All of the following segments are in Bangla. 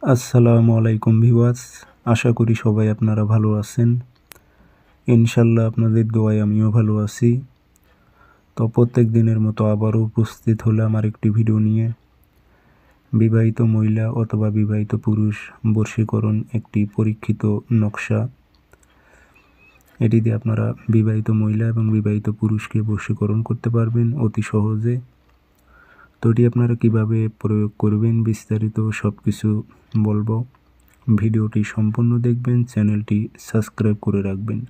আসসালামু আলাইকুম ভিউয়ার্স, আশা করি সবাই আপনারা ভালো আছেন। ইনশাল্লাহ আপনাদের দোয়ায় আমিও ভালো আছি। তো প্রত্যেক দিনের মতো আবারও উপস্থিত হলাম আরেকটি ভিডিও নিয়ে। বিবাহিত মহিলা অথবা বিবাহিত পুরুষ বশীকরণ একটি পরীক্ষিত নকশা। এটি দিয়ে আপনারা বিবাহিত মহিলা এবং বিবাহিত পুরুষকে বশীকরণ করতে পারবেন অতি সহজে। তো এটি আপনারা কীভাবে প্রয়োগ করবেন বিস্তারিত সব কিছু বলবো। ভিডিওটি সম্পূর্ণ দেখবেন, চ্যানেলটি সাবস্ক্রাইব করে রাখবেন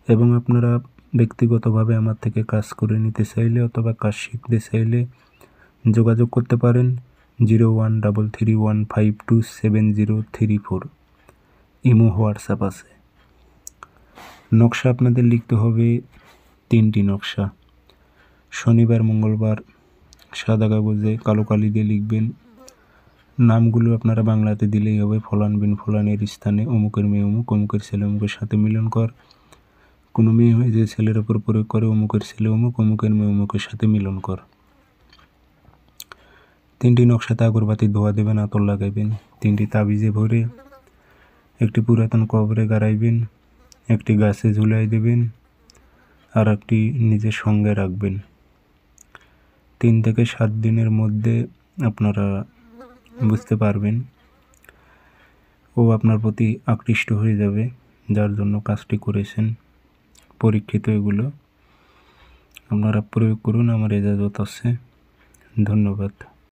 এবং আপনারা ব্যক্তিগতভাবে আমার থেকে কাজ করে নিতে চাইলে অথবা কাজ শিখতে চাইলে যোগাযোগ করতে পারেন 013315270034। ইমো হোয়াটসঅ্যাপ আছে। নকশা আপনাদের লিখতে হবে 3টি নকশা। শনিবার মঙ্গলবার সাদা কাগজে কালো কালি দিয়ে লিখবেন। নামগুলো আপনারা বাংলাতে দিলেই হবে। ফলান বিন ফলানের স্থানে অমুকের মেয়ে অমুক, অমুকের ছেলে অমুকের সাথে মিলন কর। কোনো মেয়ে হয়ে যে ছেলের ওপর প্রয়োগ করে অমুকের ছেলে অমুক, অমুকের মেয়ে অমুকের সাথে মিলন কর। 3টি নকশাতে আগরবাতি ধোয়া দেবেন, আতর লাগাইবেন। 3টি তাবিজে ভরে একটি পুরাতন কবরে গাড়াইবেন, একটি গাছে ঝুলাই দেবেন আর একটি নিজের সঙ্গে রাখবেন। 3 থেকে 7 দিনের মধ্যে আপনারা বুঝতে পারবেন ও আপনার প্রতি আকৃষ্ট হয়ে যাবে, যার জন্য কাজটি করেছেন। পরীক্ষিত এগুলো আপনারা প্রয়োগ করুন, আমার ইজাজত আছে। ধন্যবাদ।